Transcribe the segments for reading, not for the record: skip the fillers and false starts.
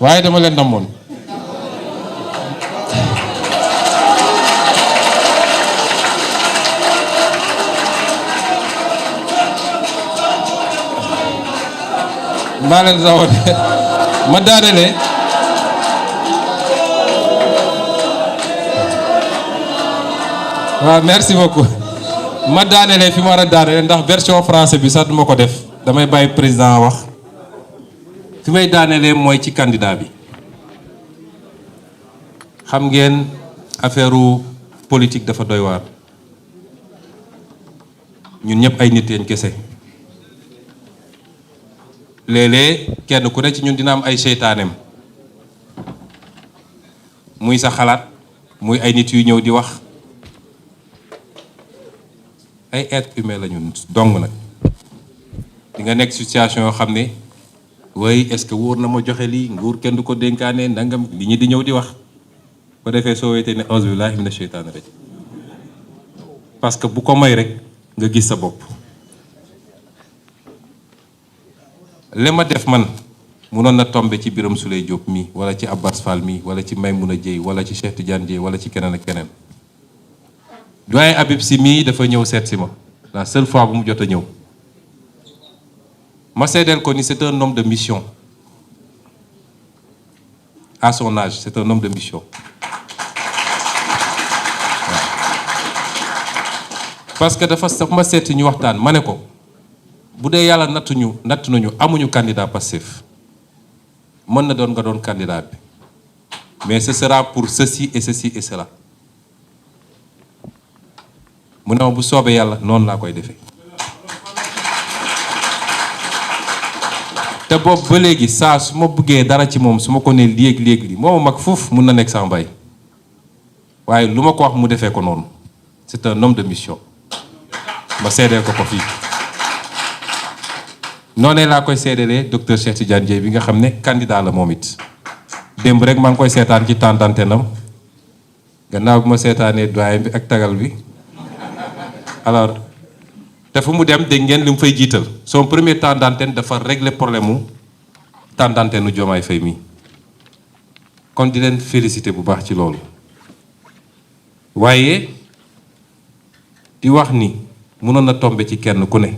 waaye dama leen namoon. maa leen rawoon ma daanelee waaw merci beaucoup ma daanelee fi ma war a daanelee ndax version français bi sax duma ko def damay bàyyi président wax fi may daanelee mooy ci candidat bi. xam ngeen affaire politique dafa doy waar ñun ñëpp ay nit yeen kese. léeg-léeg kenn ku ne ci ñun dina am ay seytaaneem muy sa xalaat muy ay nit yu ñëw di wax ay être humain la ñun dong nag di nga nekk situation yoo xam ne way est-ce que wóor na ma joxe lii nguur kenn du ko dénkaane ndangam li ñi di ñëw di wax ko defee soo wetee ne auzu billahi mina sheytaani rajim parce que bu ko may rek nga gis sa bopp. li ma def man munoon na tombe ci Birame Souleye Diop mi wala ci Abbas Fall mi wala ci Maymouna Dieye wala ci Cheikh Tidiane Dieye wala ci keneen ak keneen. doyen Habib Sy mii dafa ñëw seet si ma la seule fois bu mu jot a ñëw ma seedeel ko ni c'est un homme de mission à son âge c'est un homme de mission. parce que dafa ma seeti ñu waxtaan ma ne ko. bu dee yàlla natt nañu amuñu candidat Pastef mën na doon nga doon candidat bi mais ce sera pour ceci et cela mu ne ma bu soobee yàlla noonu laa koy defee. te boobu ba léegi saa su ma bëggee dara ci moom su ma ko nee léegi moo ma mag foofu mun na nekk sama mbay waaye lu ma ko wax mu defee ko noonu c'est un homme de mission ma seedeel ko fii. noonee laa koy seedelee docteur Cheikh Tidiane Dieye bi nga xam ne candidat la moom it démb rek maa ngi koy seetaan ci temps d'antenne am gannaaw bi ma seetaanee doyen bi ak tagal bi alors te fu mu dem dégg ngeen li mu fay jiital son premier temps d'antenne dafa régler problème mu temps d'antenne u Diomaye Faye mi kon di leen féliciter bu baax ci loolu waaye di wax ni mënoon na tombe ci kenn ku ne.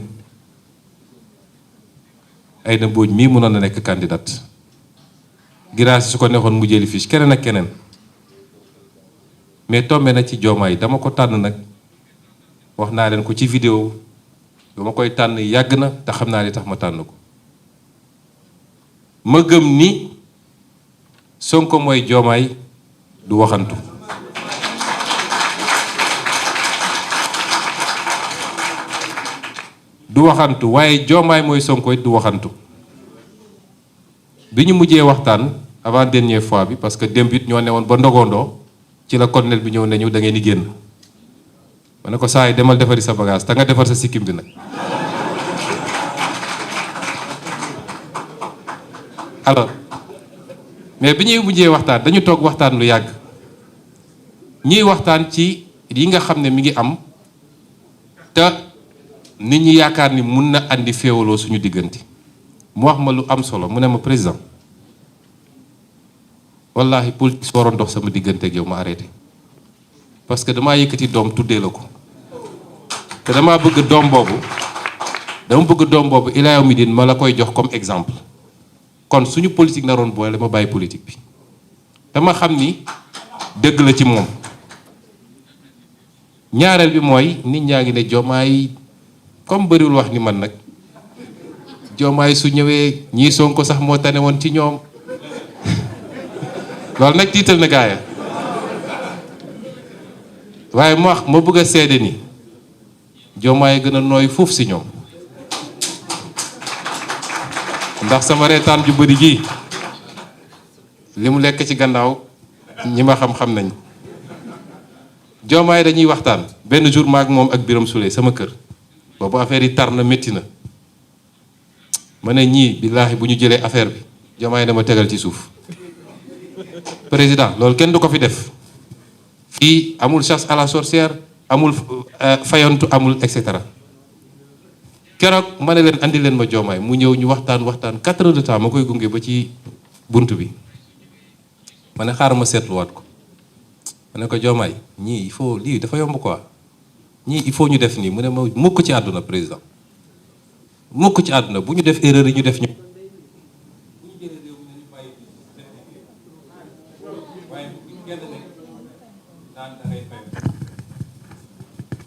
Aïda Mbodj mii mënoon na nekk candidate Guirassy su ko neexoon mu jëli fiche keneen ak keneen mais tombé na ci Diomaye dama ko tànn nag wax naa leen ko ci vidéo dama koy tànn yàgg na te xam naa li tax ma tànn ko ma gëm ni Sonko mooy Diomaye du waxantu du waxantu waaye Diomaye mooy Sonko it du waxantu bi ñu mujjee waxtaan avant dernière fois bi parce que démb it ñoo ne woon ba ndogondoo ci la colonel bi ñëw nañu da ngeen di génn ma ne ko saa yi demal defari sa bagage te nga defar sa sikkim bi nag alors mais bi ñuy mujjee waxtaan dañu toog waxtaan lu yàgg ñuy waxtaan ci yi nga xam ne mi ngi am te nit ñi yaakaar ni mun na andi féewaloo suñu diggante mu wax ma lu am solo mu ne ma président wallahi politique su waroon dox sama diggante ak yow ma arrêté parce que damaa yëkkati doom tuddee la ko te dama bëgg doom boobu ilaa yawmi diin ma la koy jox comme exemple kon suñu politique naroon boole ma bàyyi politique bi dama xam ni dëgg la ci moom. ñaareel bi mooy nit ñaa ngi ne Diomaye comme bëriwul wax ni man nag Diomaye su ñëwee ñii Sonko sax moo tane woon ci ñoom loolu nag tiital na gaaya waaye ma bëgg a seede ni Diomaye gën a nooy foofu si ñoom ndax sama reetaan ju bëri ji li mu lekk ci gannaaw ñi ma xam-xam nañ Diomaye dañuy waxtaan benn jour maak moom ak Birame Souleye sama kër boobu affaire yi tar na métti na ma ne ñii billaahi bu ñu jëlee affaire bi Diomaye dama tegal ci suuf président loolu kenn du ko fi def fii amul chasse à la sorcière amul fayantu amul et cetera keroog ma ne leen andi leen ma Diomaye mu ñëw ñu waxtaan 4 heures de temps ma koy gunge ba ci bunt bi ma ne xaaral ma seetluwaat ko ma ne ko Diomaye ñii il faut lii dafa yomb quoi ñii il faut ñu def nii mu ne ma mukk ci àdduna président mukk ci àdduna bu ñu def erreur yi ñu def ñu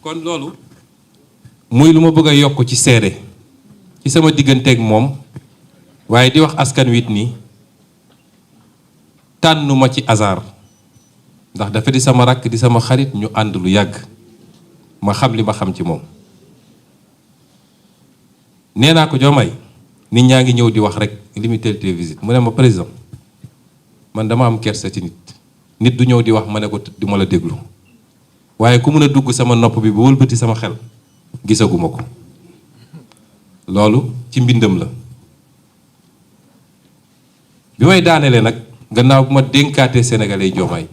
kon loolu muy lu ma bëgg a yokk ci seede ci sama digganteeg moom waaye di wax askan wi it nii tànnuma ci hasard ndax dafa di sama rakk di sama xarit ñu ànd lu yàgg ma xam li ma xam ci moom nee naa ko Diomaye nit ñaa ngi ñëw di wax rek limité visite mu ne ma président man dama am kersa ci nit du ñëw di wax ma ne ko di ma la déglu waaye ku mën a dugg sama nopp bi ba wëlbati sama xel gisaguma ko loolu ci mbindam la bi may daanelee nag gannaaw bu ma dénkaatee sénégalais yi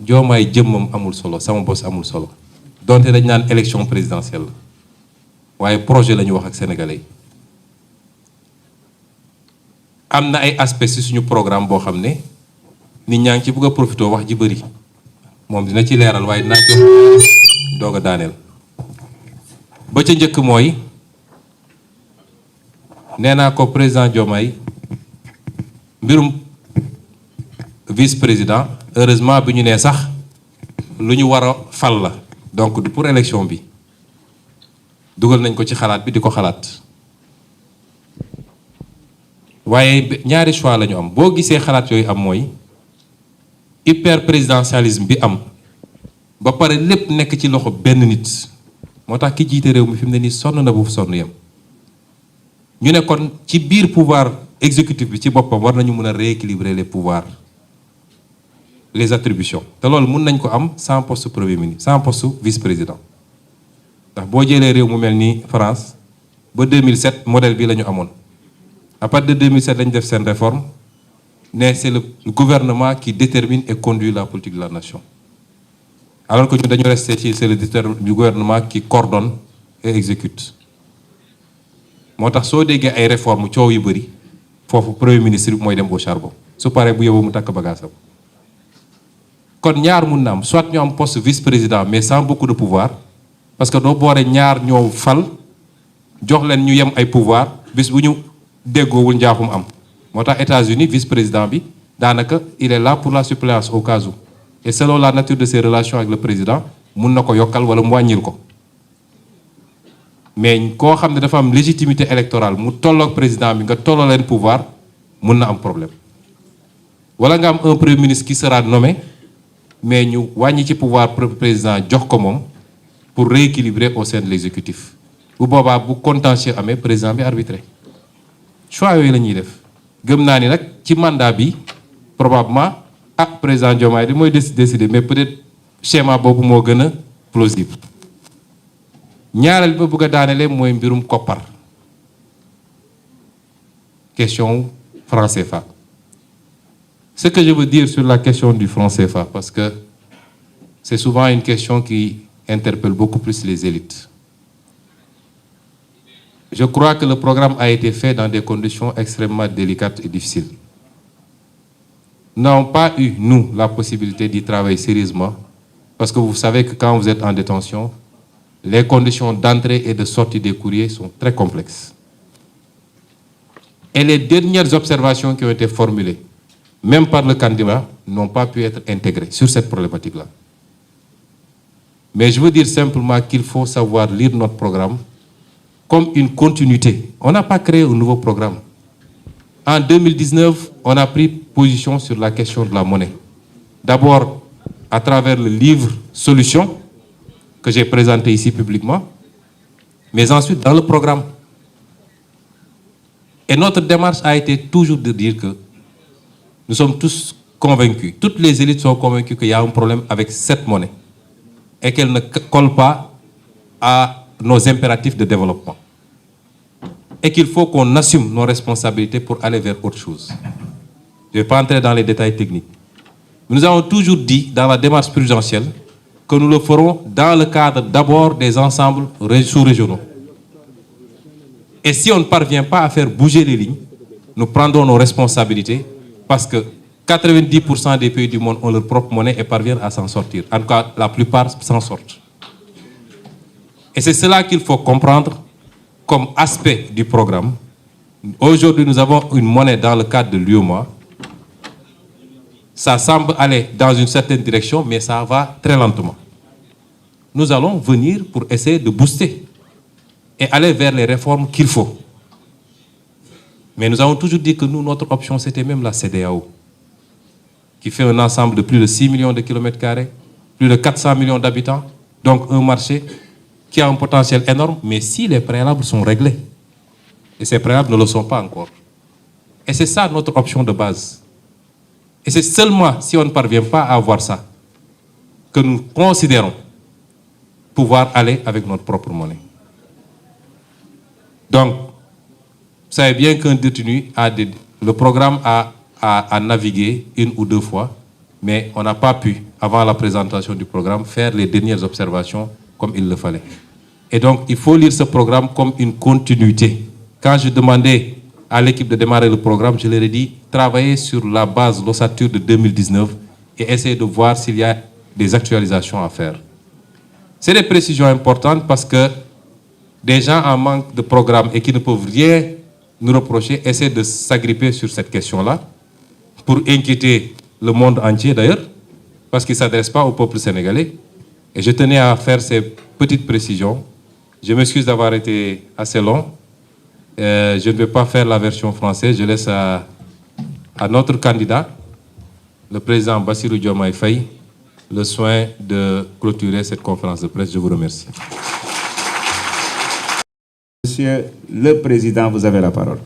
Diomaye jëmmam amul solo sama bos amul solo donte dañ naan élection présidentielle la waaye projet la ñu wax ak sénégalais yi am na ay aspects ci suñu programme boo xam ne nit ñaa ngi ci bëgg a profité wax ji bëri moom dina ci leeral waaye dinaa jox doog a daaneel ba ca njëkk mooy nee naa ko président Diomaye mbirum vice président heureusement bi ñu nee sax lu ñu war a fal la donc du pour élection bi dugal nañ ko ci xalaat bi di ko xalaat waaye ñaari choix la ñu am boo gisee xalaat yooyu am mooy hyper présidentialisme bi am ba pare lépp nekk ci loxo benn nit moo tax ki jiite réew mi fi mu ne nii sonn na bu sonn yam ñu ne kon ci biir pouvoir exécutif bi ci boppam war nañu mën a rééquilibrer les pouvoirs les attributions te loolu mun nañ ko am sans poste premier ministre sans poste vice président ndax boo jëlee réew mu mel ni France ba 2007 modèle bi la ñu amoon à partir de 2007 lañu def seen réforme ne c'est le gouvernement qui détermine et conduit la politique de la nation alors que ñu dañu resté ci c'est le gouvernement qui coordonne et exécute moo tax soo déggee ay réformes coow yu bëri foofu premier ministre bi mooy dem au charbon su paree bu yóbbu mu takk bagaasam kon ñaar mun na am soit ñu am poste vice président mais sans beaucoup de pouvoir parce que doo boore ñaar ñoo fal jox leen ñu yem ay pouvoir bis bu ñu déggoowul njaaxum am moo tax États-Unis vice président bi daanaka il est là pour la suppléance au cas où et selon la nature de ses relations avec le président mun na ko yokkal wala mu wàññil ko mais koo xam ne dafa am légitimité électorale mu tolloog président bi nga tolloo leen pouvoir mun na am problème wala nga am un premier ministre qui sera nommé mais ñu wàññi ci pouvoir président jox ko moom pour rééquilibrer au sein de l'exécutif bu boobaa bu contentieux amee président bi arbitré choix yooyu la ñuy def gëm naa ni nag ci mandat bi probablement président Diomaye di mooy décider mais peut-être schéma boobu moo gën a plausible ñaareel ba bëgg a daanelee mooy mbirum koppar question franc CFA ce que je veux dire sur la question du franc CFA parce que c'est souvent une question qui interpelle beaucoup plus les élites je crois que le programme a été fait dans des conditions extrêmement délicates et difficiles nous n'avons pas eu nous la possibilité d'y travailler sérieusement parce que vous savez que quand vous êtes en détention les conditions d'entrée et de sortie des courriers sont très complexes. Et les dernières observations qui ont été formulées, même par le candidat, n'ont pas pu être intégrées sur cette problématique-là. Mais je veux dire simplement qu'il faut savoir lire notre programme comme une continuité. On n'a pas créé un nouveau programme. En 2019, on a pris position sur la question de la monnaie. D'abord, à travers le livre Solutions, que j'ai présenté ici publiquement, mais ensuite dans le programme. Et notre démarche a été toujours de dire que nous sommes tous convaincus, toutes les élites sont convaincues qu'il y a un problème avec cette monnaie et qu'elle ne colle pas à nos impératifs de développement. Et qu'il faut qu'on assume nos responsabilités pour aller vers autre chose. Je ne vais pas entrer dans les détails techniques. Mais nous avons toujours dit dans la démarche prudentielle que nous le ferons dans le cadre d'abord des ensembles sous-régionaux. Et si on ne parvient pas à faire bouger les lignes, nous prendrons nos responsabilités parce que 90% des pays du monde ont leur propre monnaie et parviennent à s'en sortir. En tout cas, la plupart s'en sortent. Et c'est cela qu'il faut comprendre comme aspect du programme. Aujourd'hui, nous avons une monnaie dans le cadre de l'UEMOA. Ça semble aller dans une certaine direction, mais ça va très lentement. Nous allons venir pour essayer de booster et aller vers les réformes qu'il faut. Mais nous avons toujours dit que nous, notre option, c'était même la CEDEAO, qui fait un ensemble de plus de 6 millions de kilomètres carrés, plus de 400 millions d'habitants, donc un marché qui a un potentiel énorme, mais si les préalables sont réglés, et ces préalables ne le sont pas encore. Et c'est ça notre option de base. Et c'est seulement si on ne parvient pas à avoir ça que nous considérons pouvoir aller avec notre propre monnaie. Donc, vous savez bien qu'un détenu le programme a navigué une ou deux fois, mais on n'a pas pu, avant la présentation du programme, faire les dernières observations comme il le fallait. Et donc, il faut lire ce programme comme une continuité. Quand je demandais à l'équipe de démarrer le programme, je leur ai dit, travaillez sur la base l'ossature de 2019 et essayez de voir s'il y a des actualisations à faire. C'est des précisions importantes parce que des gens en manque de programme et qui ne peuvent rien nous reprocher essaient de s'agripper sur cette question-là pour inquiéter le monde entier d'ailleurs, parce qu'ils ne s'adressent pas au peuple sénégalais. Et je tenais à faire ces petites précisions. Je m'excuse d'avoir été assez long. Je ne vais pas faire la version française. Je laisse à notre candidat, le président Bassirou Diomaye Faye, le soin de clôturer cette conférence de presse. Je vous remercie. Monsieur le Président, vous avez la parole.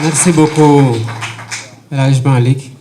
Merci beaucoup, El Hadj Malick.